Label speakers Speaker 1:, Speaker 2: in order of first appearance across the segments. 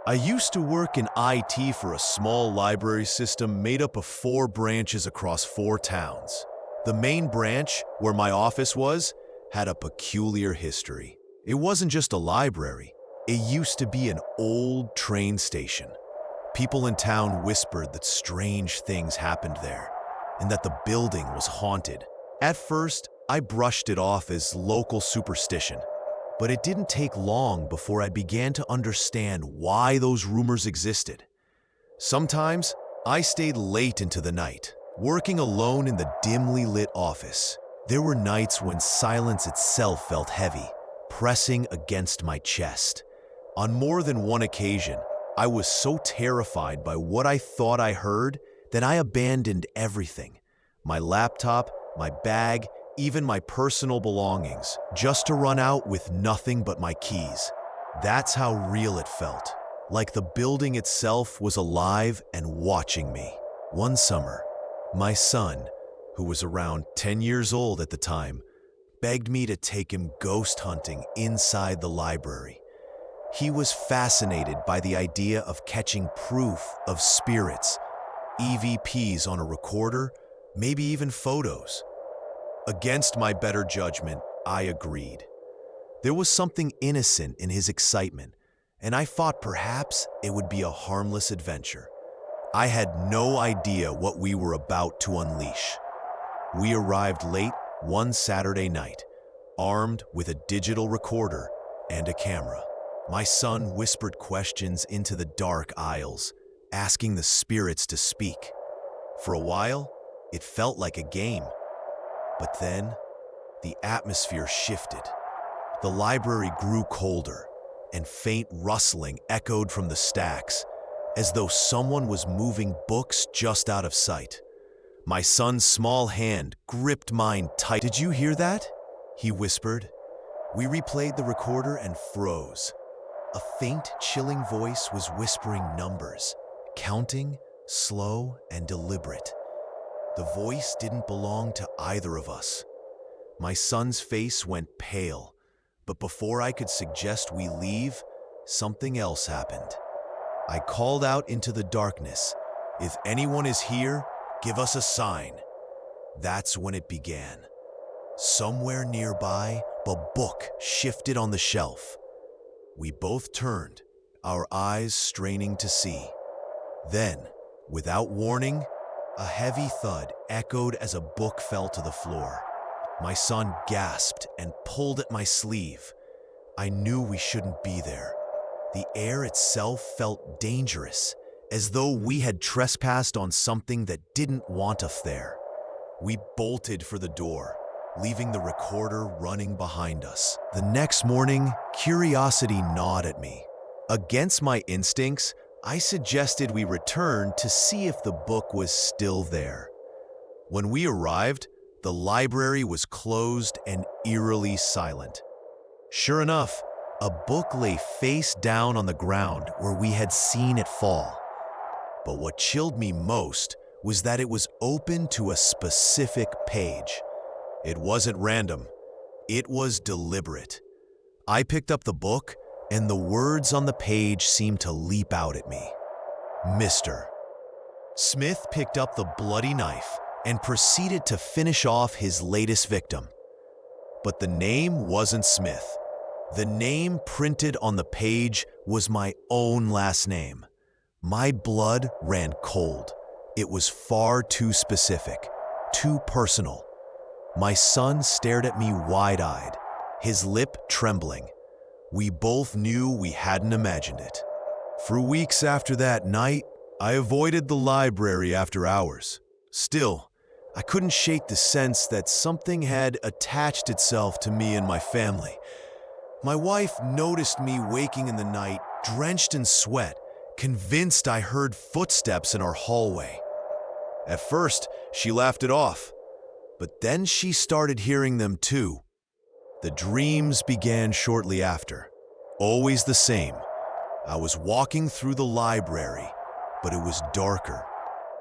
Speaker 1: I used to work in IT for a small library system made up of 4 branches across 4 towns. The main branch, where my office was, had a peculiar history. It wasn't just a library. It used to be an old train station. People in town whispered that strange things happened there, and that the building was haunted. At first, I brushed it off as local superstition. But it didn't take long before I began to understand why those rumors existed. Sometimes, I stayed late into the night, working alone in the dimly lit office. There were nights when silence itself felt heavy, pressing against my chest. On more than one occasion, I was so terrified by what I thought I heard that I abandoned everything: my laptop, my bag, even my personal belongings, just to run out with nothing but my keys. That's how real it felt, like the building itself was alive and watching me. One summer, my son, who was around 10 years old at the time, begged me to take him ghost hunting inside the library. He was fascinated by the idea of catching proof of spirits, EVPs on a recorder, maybe even photos. Against my better judgment, I agreed. There was something innocent in his excitement, and I thought perhaps it would be a harmless adventure. I had no idea what we were about to unleash. We arrived late one Saturday night, armed with a digital recorder and a camera. My son whispered questions into the dark aisles, asking the spirits to speak. For a while, it felt like a game. But then, the atmosphere shifted. The library grew colder, and faint rustling echoed from the stacks, as though someone was moving books just out of sight. My son's small hand gripped mine tight. "Did you hear that?" he whispered. We replayed the recorder and froze. A faint, chilling voice was whispering numbers, counting, slow and deliberate. The voice didn't belong to either of us. My son's face went pale, but before I could suggest we leave, something else happened. I called out into the darkness, "If anyone is here, give us a sign." That's when it began. Somewhere nearby, a book shifted on the shelf. We both turned, our eyes straining to see. Then, without warning, a heavy thud echoed as a book fell to the floor. My son gasped and pulled at my sleeve. I knew we shouldn't be there. The air itself felt dangerous, as though we had trespassed on something that didn't want us there. We bolted for the door, leaving the recorder running behind us. The next morning, curiosity gnawed at me. Against my instincts, I suggested we return to see if the book was still there. When we arrived, the library was closed and eerily silent. Sure enough, a book lay face down on the ground where we had seen it fall. But what chilled me most was that it was open to a specific page. It wasn't random. It was deliberate. I picked up the book, and the words on the page seemed to leap out at me. Mr. Smith picked up the bloody knife and proceeded to finish off his latest victim. But the name wasn't Smith. The name printed on the page was my own last name. My blood ran cold. It was far too specific, too personal. My son stared at me wide-eyed, his lip trembling. We both knew we hadn't imagined it. For weeks after that night, I avoided the library after hours. Still, I couldn't shake the sense that something had attached itself to me and my family. My wife noticed me waking in the night, drenched in sweat, convinced I heard footsteps in our hallway. At first, she laughed it off, but then she started hearing them too. The dreams began shortly after. Always the same. I was walking through the library, but it was darker,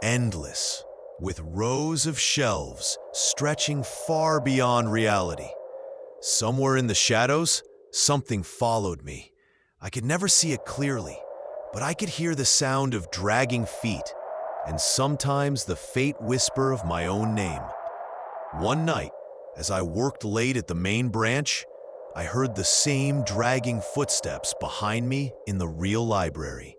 Speaker 1: endless, with rows of shelves stretching far beyond reality. Somewhere in the shadows, something followed me. I could never see it clearly, but I could hear the sound of dragging feet and sometimes the faint whisper of my own name. One night, as I worked late at the main branch, I heard the same dragging footsteps behind me in the real library.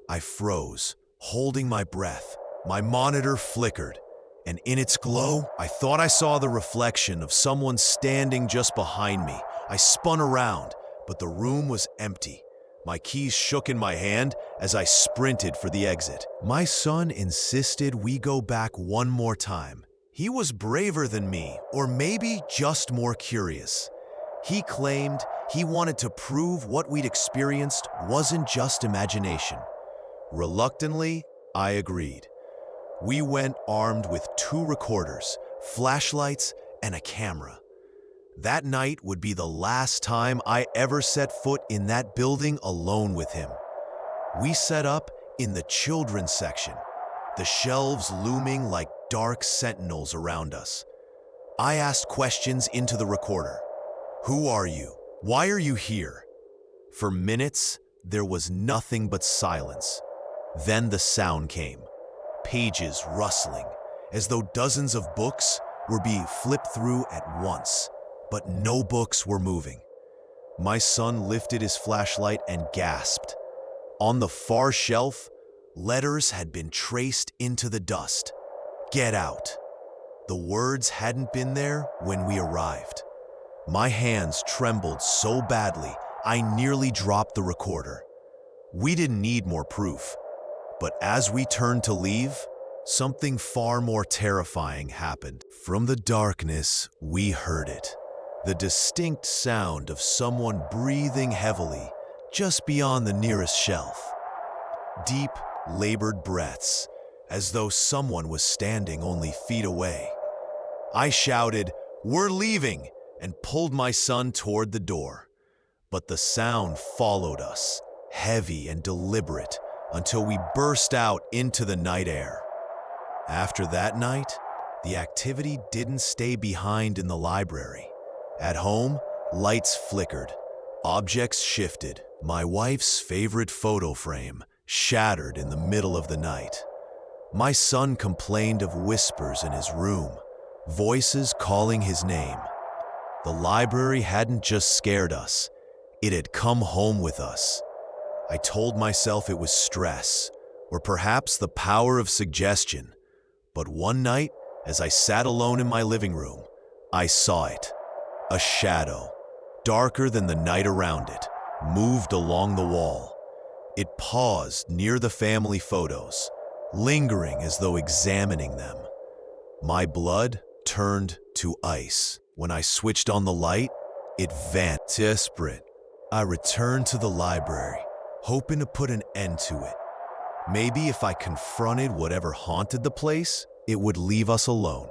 Speaker 1: I froze, holding my breath. My monitor flickered, and in its glow, I thought I saw the reflection of someone standing just behind me. I spun around, but the room was empty. My keys shook in my hand as I sprinted for the exit. My son insisted we go back one more time. He was braver than me, or maybe just more curious. He claimed he wanted to prove what we'd experienced wasn't just imagination. Reluctantly, I agreed. We went armed with 2 recorders, flashlights, and a camera. That night would be the last time I ever set foot in that building alone with him. We set up in the children's section, the shelves looming like dark sentinels around us. I asked questions into the recorder. Who are you? Why are you here? For minutes, there was nothing but silence. Then the sound came. Pages rustling, as though dozens of books were being flipped through at once, but no books were moving. My son lifted his flashlight and gasped. On the far shelf, letters had been traced into the dust. Get out. The words hadn't been there when we arrived. My hands trembled so badly, I nearly dropped the recorder. We didn't need more proof. But as we turned to leave, something far more terrifying happened. From the darkness, we heard it. The distinct sound of someone breathing heavily just beyond the nearest shelf. Deep, labored breaths, as though someone was standing only feet away. I shouted, "We're leaving!" and pulled my son toward the door. But the sound followed us, heavy and deliberate, until we burst out into the night air. After that night, the activity didn't stay behind in the library. At home, lights flickered, objects shifted. My wife's favorite photo frame shattered in the middle of the night. My son complained of whispers in his room, voices calling his name. The library hadn't just scared us, it had come home with us. I told myself it was stress, or perhaps the power of suggestion. But one night, as I sat alone in my living room, I saw it. A shadow, darker than the night around it, moved along the wall. It paused near the family photos, lingering as though examining them. My blood turned to ice. When I switched on the light, it vanished. Desperate, I returned to the library, hoping to put an end to it. Maybe if I confronted whatever haunted the place, it would leave us alone.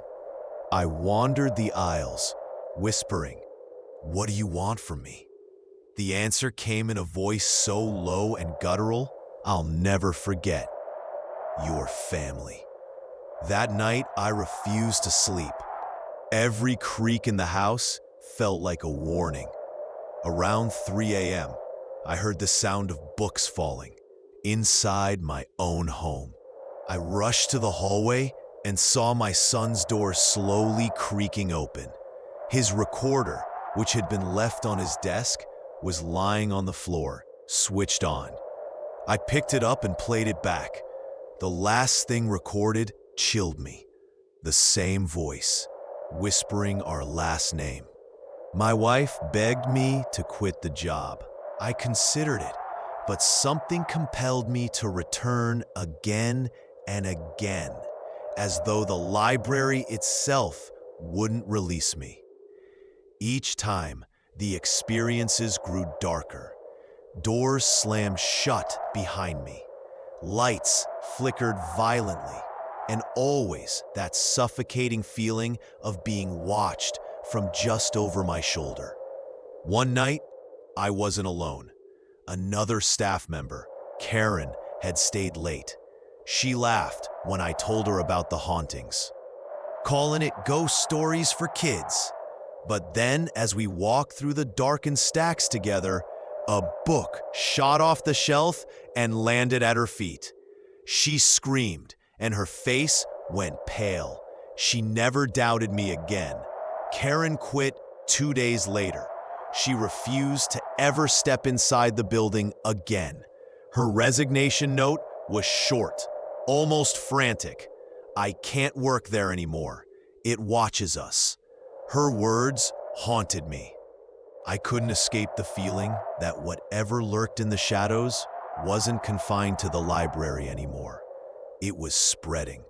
Speaker 1: I wandered the aisles, whispering, "What do you want from me?" The answer came in a voice so low and guttural, I'll never forget. Your family. That night, I refused to sleep. Every creak in the house felt like a warning. Around 3 a.m., I heard the sound of books falling inside my own home. I rushed to the hallway and saw my son's door slowly creaking open. His recorder, which had been left on his desk, was lying on the floor, switched on. I picked it up and played it back. The last thing recorded chilled me. The same voice, whispering our last name. My wife begged me to quit the job. I considered it, but something compelled me to return again and again, as though the library itself wouldn't release me. Each time, the experiences grew darker. Doors slammed shut behind me. Lights flickered violently, and always that suffocating feeling of being watched from just over my shoulder. One night, I wasn't alone. Another staff member, Karen, had stayed late. She laughed when I told her about the hauntings, calling it ghost stories for kids. But then, as we walked through the darkened stacks together, A book shot off the shelf and landed at her feet. She screamed, and her face went pale. She never doubted me again. Karen quit 2 days later. She refused to ever step inside the building again. Her resignation note was short, almost frantic. "I can't work there anymore. It watches us." Her words haunted me. I couldn't escape the feeling that whatever lurked in the shadows wasn't confined to the library anymore. It was spreading.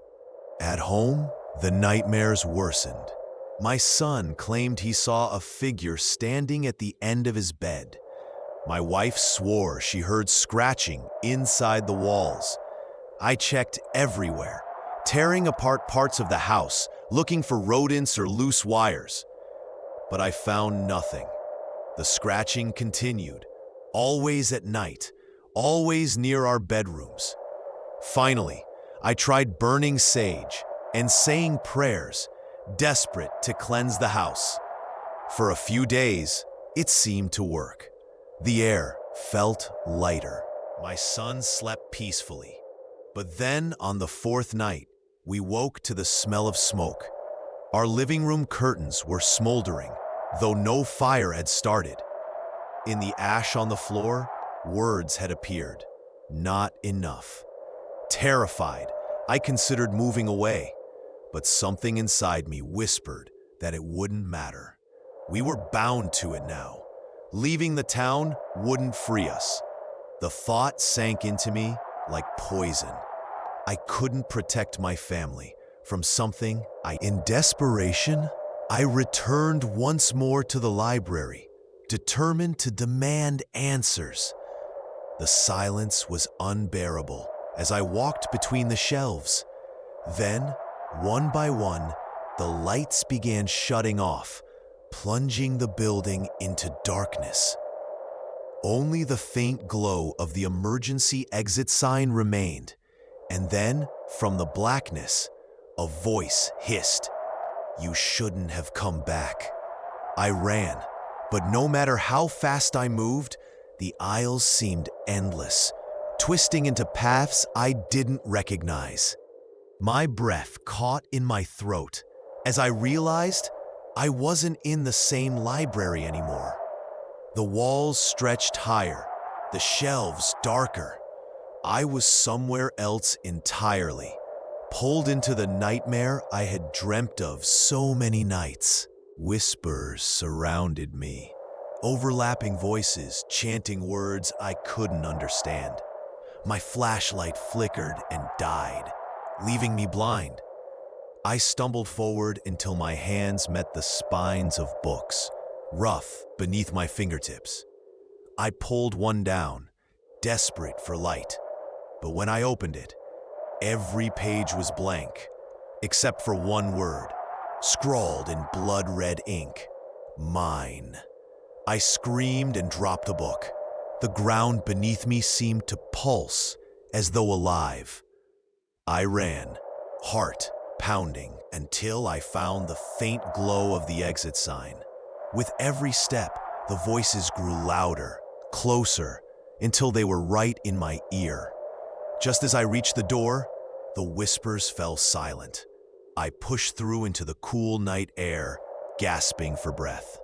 Speaker 1: At home, the nightmares worsened. My son claimed he saw a figure standing at the end of his bed. My wife swore she heard scratching inside the walls. I checked everywhere, tearing apart parts of the house, looking for rodents or loose wires. But I found nothing. The scratching continued, always at night, always near our bedrooms. Finally, I tried burning sage and saying prayers, desperate to cleanse the house. For a few days, it seemed to work. The air felt lighter. My son slept peacefully. But then, on the fourth night, we woke to the smell of smoke. Our living room curtains were smoldering, though no fire had started. In the ash on the floor, words had appeared. Not enough. Terrified, I considered moving away, but something inside me whispered that it wouldn't matter. We were bound to it now. Leaving the town wouldn't free us. The thought sank into me like poison. I couldn't protect my family from something In desperation, I returned once more to the library, determined to demand answers. The silence was unbearable as I walked between the shelves. Then, one by one, the lights began shutting off, plunging the building into darkness. Only the faint glow of the emergency exit sign remained, and then, from the blackness, a voice hissed, "You shouldn't have come back." I ran, but no matter how fast I moved, the aisles seemed endless, twisting into paths I didn't recognize. My breath caught in my throat as I realized I wasn't in the same library anymore. The walls stretched higher, the shelves darker. I was somewhere else entirely, pulled into the nightmare I had dreamt of so many nights. Whispers surrounded me, overlapping voices chanting words I couldn't understand. My flashlight flickered and died, leaving me blind. I stumbled forward until my hands met the spines of books, rough beneath my fingertips. I pulled one down, desperate for light. But when I opened it, every page was blank, except for one word, scrawled in blood-red ink: mine. I screamed and dropped the book. The ground beneath me seemed to pulse, as though alive. I ran, heart pounding, until I found the faint glow of the exit sign. With every step, the voices grew louder, closer, until they were right in my ear. Just as I reached the door, the whispers fell silent. I pushed through into the cool night air, gasping for breath.